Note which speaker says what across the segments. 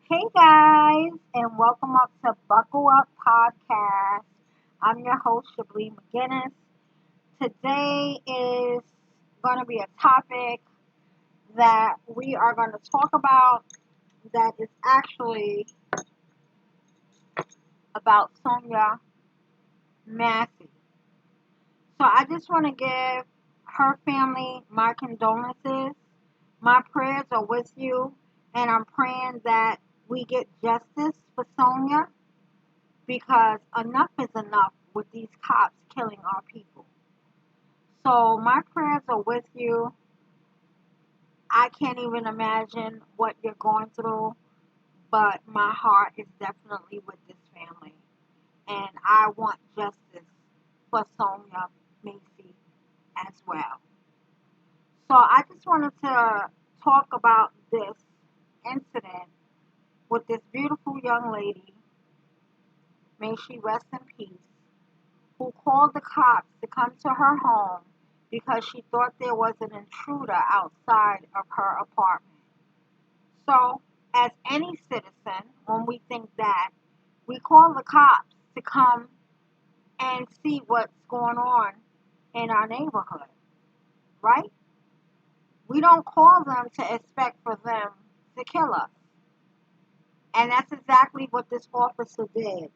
Speaker 1: Hey guys, and welcome up to Buckle Up Podcast. I'm your host, Shablee McGinnis. Today is going to be a topic that we are going to talk about that is actually about Sonya Massey. So I just want to give her family my condolences. My prayers are with you, and I'm praying that we get justice for Sonya because enough is enough with these cops killing our people. So my prayers are with you. I can't even imagine what you're going through, but my heart is definitely with this family. And I want justice for Sonya Massey as well. So I just wanted to talk about this incident with this beautiful young lady, may she rest in peace, who called the cops to come to her home because she thought there was an intruder outside of her apartment. So, as any citizen, when we think that, we call the cops to come and see what's going on in our neighborhood, right? We don't call them to expect for them to kill us. And that's exactly what this officer did,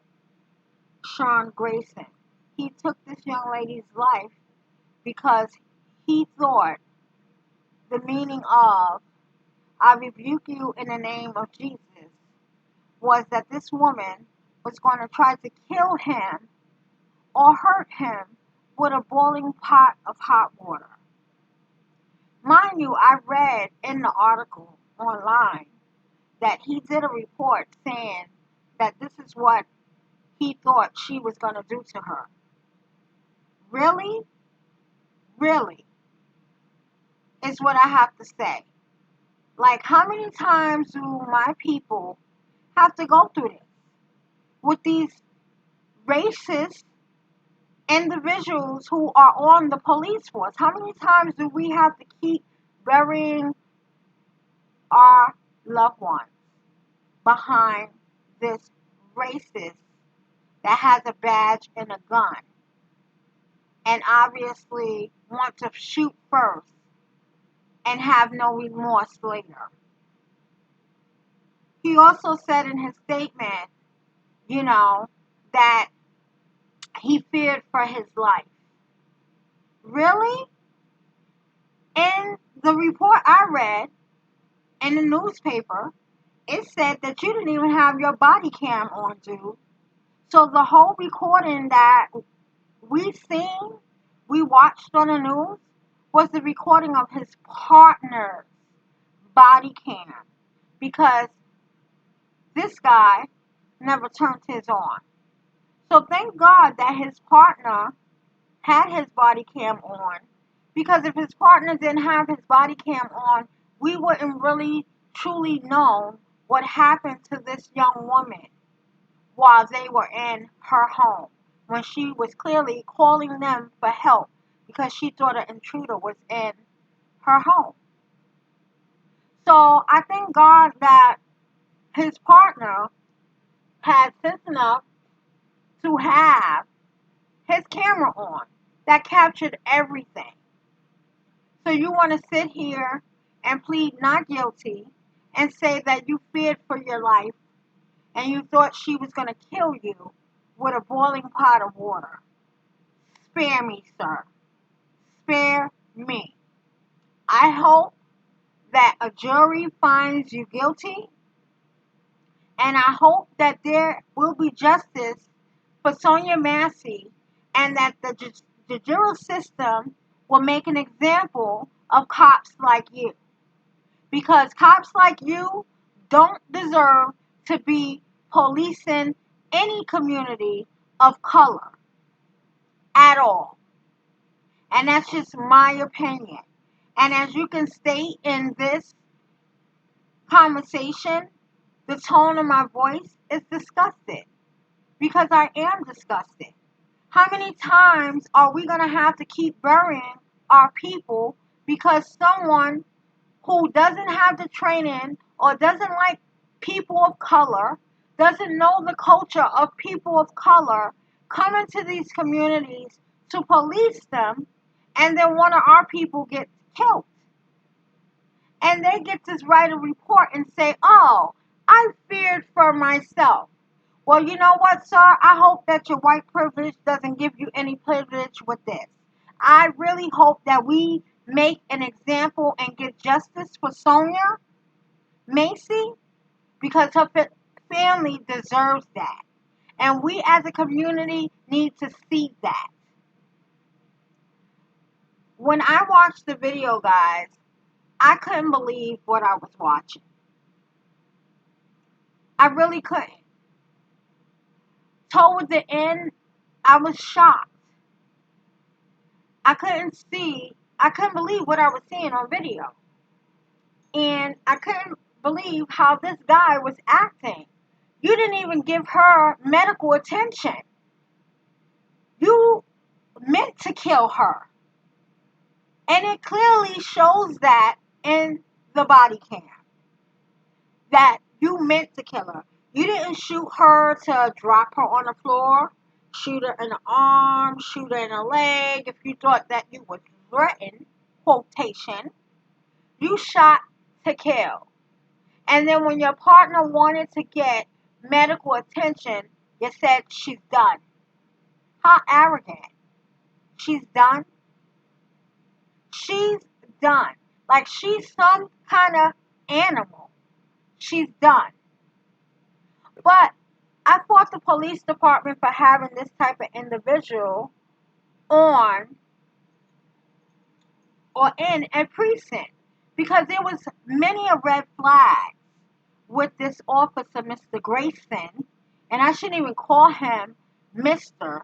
Speaker 1: Sean Grayson. He took this young lady's life because he thought the meaning of "I rebuke you in the name of Jesus" was that this woman was going to try to kill him or hurt him with a boiling pot of hot water. Mind you, I read in the article online that he did a report saying that this is what he thought she was going to do to her. Really? Really? Is what I have to say. Like, how many times do my people have to go through this with these racist individuals who are on the police force? How many times do we have to keep burying our loved ones behind this racist that has a badge and a gun and obviously want to shoot first and have no remorse later? He also said in his statement, that he feared for his life. Really? In the report I read in the newspaper, it said that you didn't even have your body cam on, dude. So the whole recording that we watched on the news, was the recording of his partner's body cam. Because this guy never turned his on. So thank God that his partner had his body cam on, because if his partner didn't have his body cam on, we wouldn't really truly know what happened to this young woman while they were in her home, when she was clearly calling them for help because she thought an intruder was in her home. So I thank God that his partner had sense enough to have his camera on that captured everything. So you want to sit here and plead not guilty and say that you feared for your life and you thought she was going to kill you with a boiling pot of water. Spare me, sir. Spare me. I hope that a jury finds you guilty, and I hope that there will be justice for Sonya Massey, and that the judicial system will make an example of cops like you. Because cops like you don't deserve to be policing any community of color at all. And that's just my opinion. And as you can state in this conversation, the tone of my voice is disgusted. Because I am disgusted. How many times are we going to have to keep burying our people because someone who doesn't have the training or doesn't like people of color, doesn't know the culture of people of color, come into these communities to police them, and then one of our people gets killed. And they get to write a report and say, oh, I feared for myself. Well, you know what, sir? I hope that your white privilege doesn't give you any privilege with this. I really hope that we make an example and get justice for Sonya Massey, because her family deserves that. And we as a community need to see that. When I watched the video, guys, I couldn't believe what I was watching. I really couldn't. Toward the end, I was shocked. I couldn't believe what I was seeing on video. And I couldn't believe how this guy was acting. You didn't even give her medical attention. You meant to kill her. And it clearly shows that in the body cam. That you meant to kill her. You didn't shoot her to drop her on the floor, shoot her in the arm, shoot her in the leg. If you thought that you would threaten, quotation, you shot to kill. And then when your partner wanted to get medical attention, you said she's done. How arrogant. She's done? She's done. Like she's some kind of animal. She's done. But I fought the police department for having this type of individual on or in a precinct, because there was many a red flag with this officer, Mr. Grayson, and I shouldn't even call him Mr.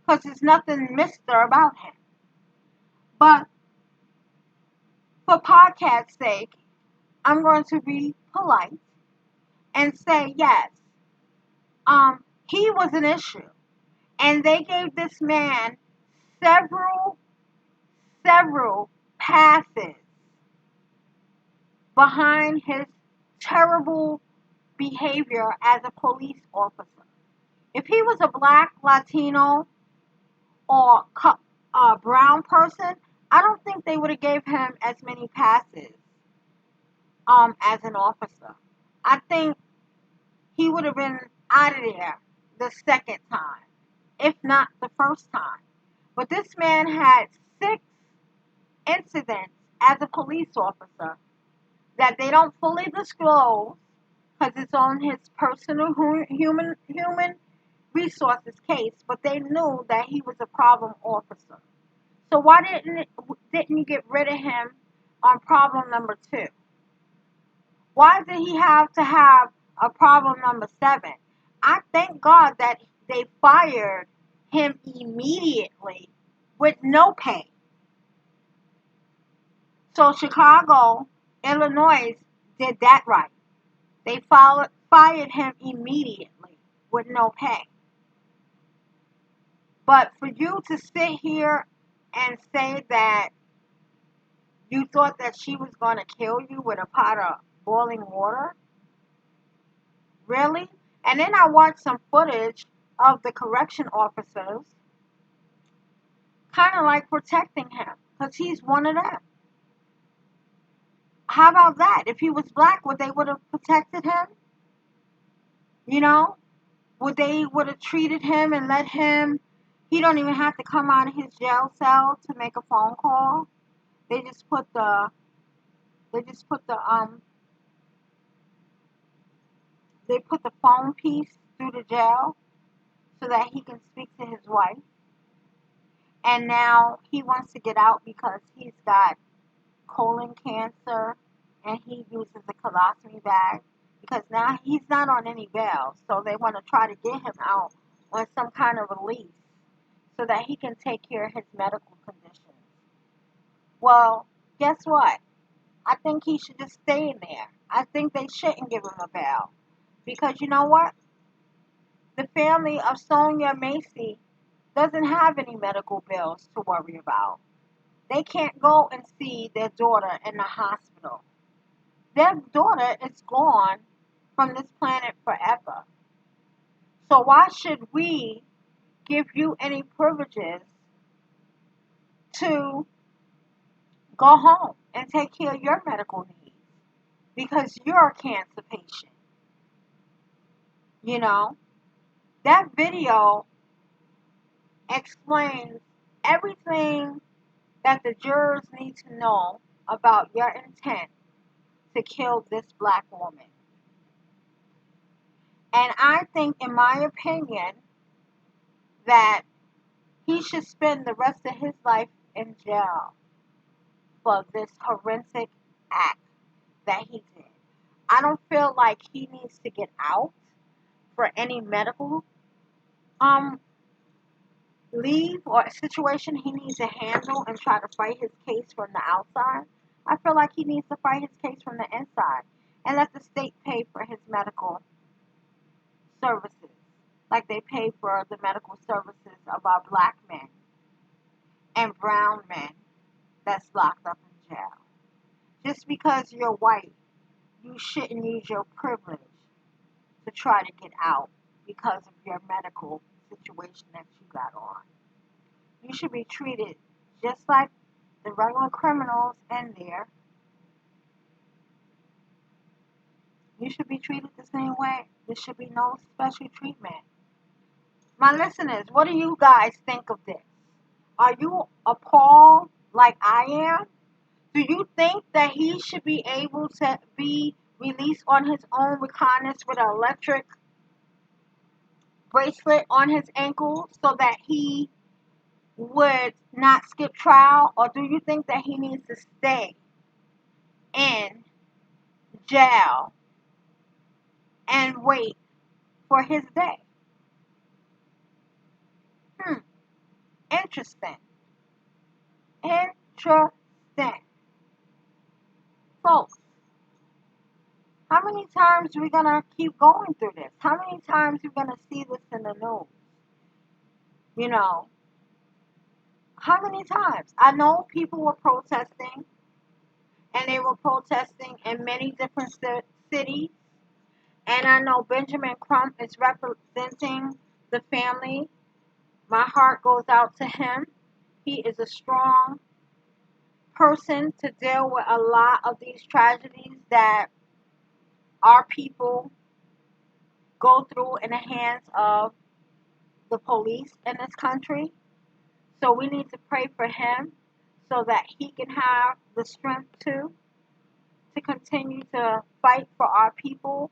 Speaker 1: because there's nothing Mr. about him. But for podcast's sake, I'm going to be polite and say yes. He was an issue, and they gave this man several passes behind his terrible behavior as a police officer. If he was a black, Latino, or brown person, I don't think they would have gave him as many passes as an officer. I think he would have been out of there the second time, if not the first time. But this man had 6 incidents as a police officer that they don't fully disclose because it's on his personal human resources case, but they knew that he was a problem officer. So why didn't you get rid of him on problem number 2? Why did he have to have a problem number 7? I thank God that they fired him immediately with no pay. So Chicago, Illinois did that right. They fired him immediately with no pay. But for you to sit here and say that you thought that she was going to kill you with a pot of boiling water? Really? And then I watched some footage of the correction officers kind of like protecting him because he's one of them. How about that? If he was black, would they would have protected him? You know? Would have treated him and let him, he don't even have to come out of his jail cell to make a phone call. They just put the phone piece through the jail so that he can speak to his wife. And now he wants to get out because he's got colon cancer and he uses a colostomy bag, because now he's not on any bail. So they want to try to get him out on some kind of release so that he can take care of his medical conditions. Well, guess what? I think he should just stay in there. I think they shouldn't give him a bail. Because you know what? The family of Sonya Massey doesn't have any medical bills to worry about. They can't go and see their daughter in the hospital. Their daughter is gone from this planet forever. So why should we give you any privileges to go home and take care of your medical needs because you're a cancer patient? You know, that video explains everything that the jurors need to know about your intent to kill this black woman. And I think, in my opinion, that he should spend the rest of his life in jail for this horrific act that he did. I don't feel like he needs to get out for any medical um leave or situation he needs to handle and try to fight his case from the outside. I feel like he needs to fight his case from the inside and let the state pay for his medical services, like they pay for the medical services of our black men and brown men that's locked up in jail. Just because you're white, you shouldn't use your privilege to try to get out because of your medical situation that you got on. You should be treated just like the regular criminals in there. You should be treated the same way. There should be no special treatment. My listeners, what do you guys think of this? Are you appalled like I am? Do you think that he should be able to be released on his own recognizance with an electric bracelet on his ankle so that he would not skip trial? Or do you think that he needs to stay in jail and wait for his day? Hmm. Interesting. Interesting. Folks, how many times are we going to keep going through this? How many times are we going to see this in the news? You know, how many times? I know people were protesting, and they were protesting in many different cities. And I know Benjamin Crump is representing the family. My heart goes out to him. He is a strong person to deal with a lot of these tragedies that our people go through in the hands of the police in this country. So we need to pray for him so that he can have the strength to continue to fight for our people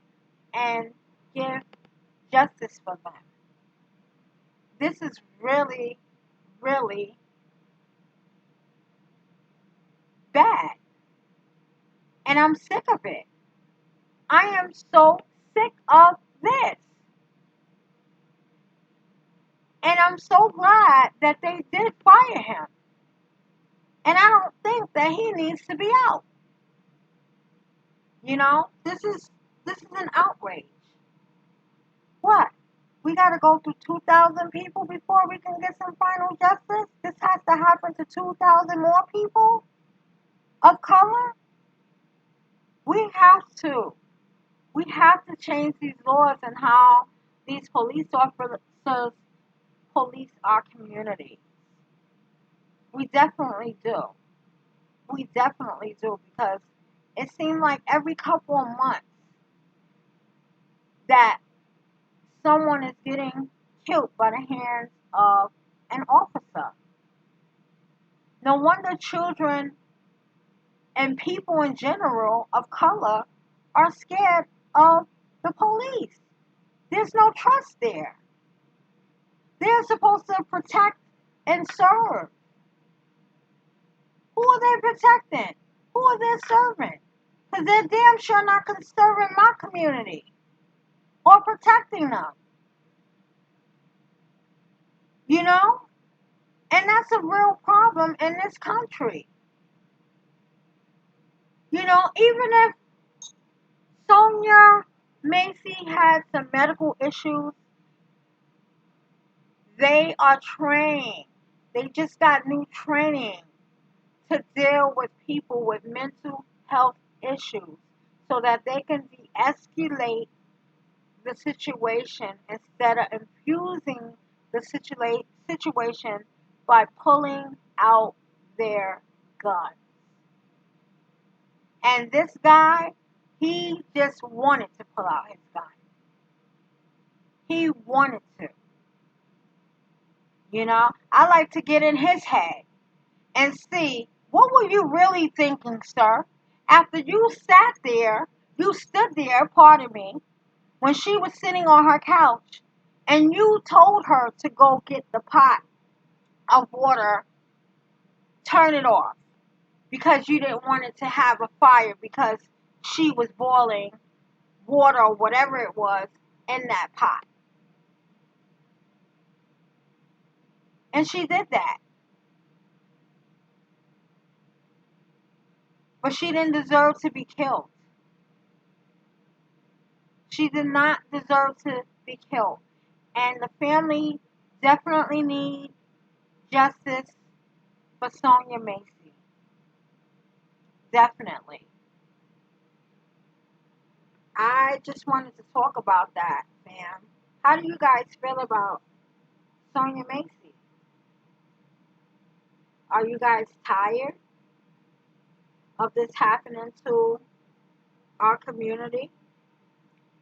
Speaker 1: and give justice for them. This is really, really bad. And I'm sick of it. I am so sick of this. And I'm so glad that they did fire him. And I don't think that he needs to be out. You know, this is an outrage. What? We gotta go through 2,000 people before we can get some final justice? This has to happen to 2,000 more people of color? We have to. We have to change these laws and how these police officers police our community. We definitely do. We definitely do because it seemed like every couple of months that someone is getting killed by the hands of an officer. No wonder children and people in general of color are scared of the police. There's no trust there. They're supposed to protect and serve. Who are they protecting? Who are they serving? Because they're damn sure not serving my community or protecting them. You know? And that's a real problem in this country. You know, even if Sonya Massey had some medical issues, they are trained. They just got new training to deal with people with mental health issues so that they can be escalate the situation instead of infusing the situation by pulling out their gun. And this guy, he just wanted to pull out his gun. He wanted to. I like to get in his head and see, what were you really thinking, sir? After you stood there, pardon me, when she was sitting on her couch, and you told her to go get the pot of water, turn it off, because you didn't want it to have a fire because she was boiling water or whatever it was in that pot. And she did that. But she didn't deserve to be killed. She did not deserve to be killed. And the family definitely need justice for Sonya Massey. Definitely. I just wanted to talk about that, fam. How do you guys feel about Sonya Massey? Are you guys tired of this happening to our community?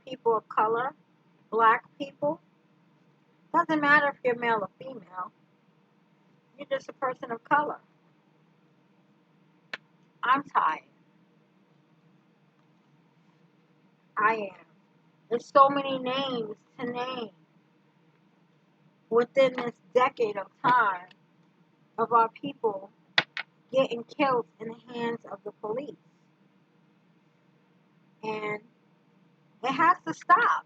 Speaker 1: People of color, black people? Doesn't matter if you're male or female. You're just a person of color. I'm tired. I am. There's so many names to name within this decade of time of our people getting killed in the hands of the police. And it has to stop.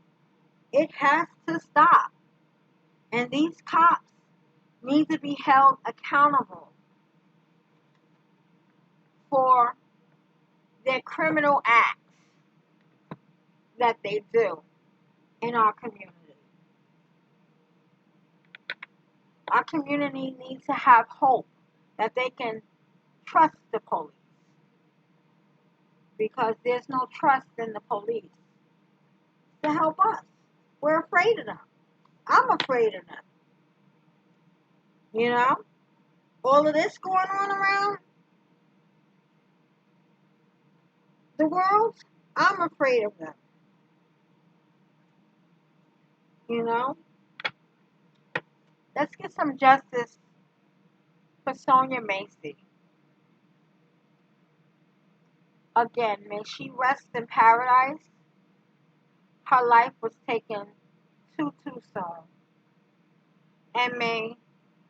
Speaker 1: It has to stop. And these cops need to be held accountable for their criminal acts that they do in our community. Our community needs to have hope that they can trust the police, because there's no trust in the police to help us. We're afraid of them. I'm afraid of them. All of this going on around the world, I'm afraid of them. Let's get some justice for Sonya Massey. Again, may she rest in paradise. Her life was taken too soon. And may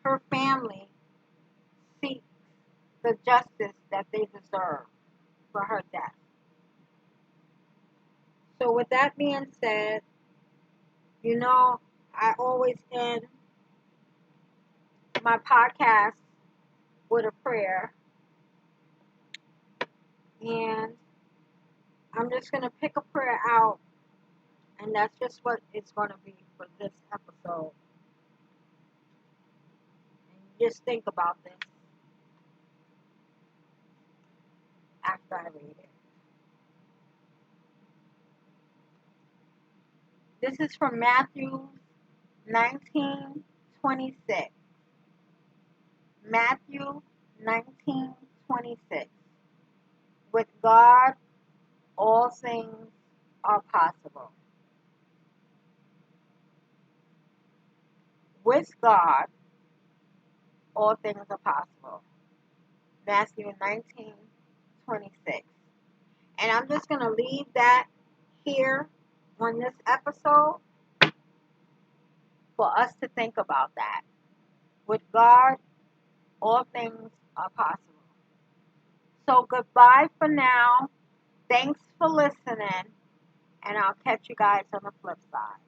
Speaker 1: her family seek the justice that they deserve for her death. So with that being said, I always end my podcast with a prayer. And I'm just going to pick a prayer out, and that's just what it's going to be for this episode. And just think about this after I read it. This is from Matthew 19:26. Matthew 19:26. With God, all things are possible. With God, all things are possible. Matthew 19:26. And I'm just going to leave that here on this episode for us to think about that. With God, all things are possible. So goodbye for now. Thanks for listening. And I'll catch you guys on the flip side.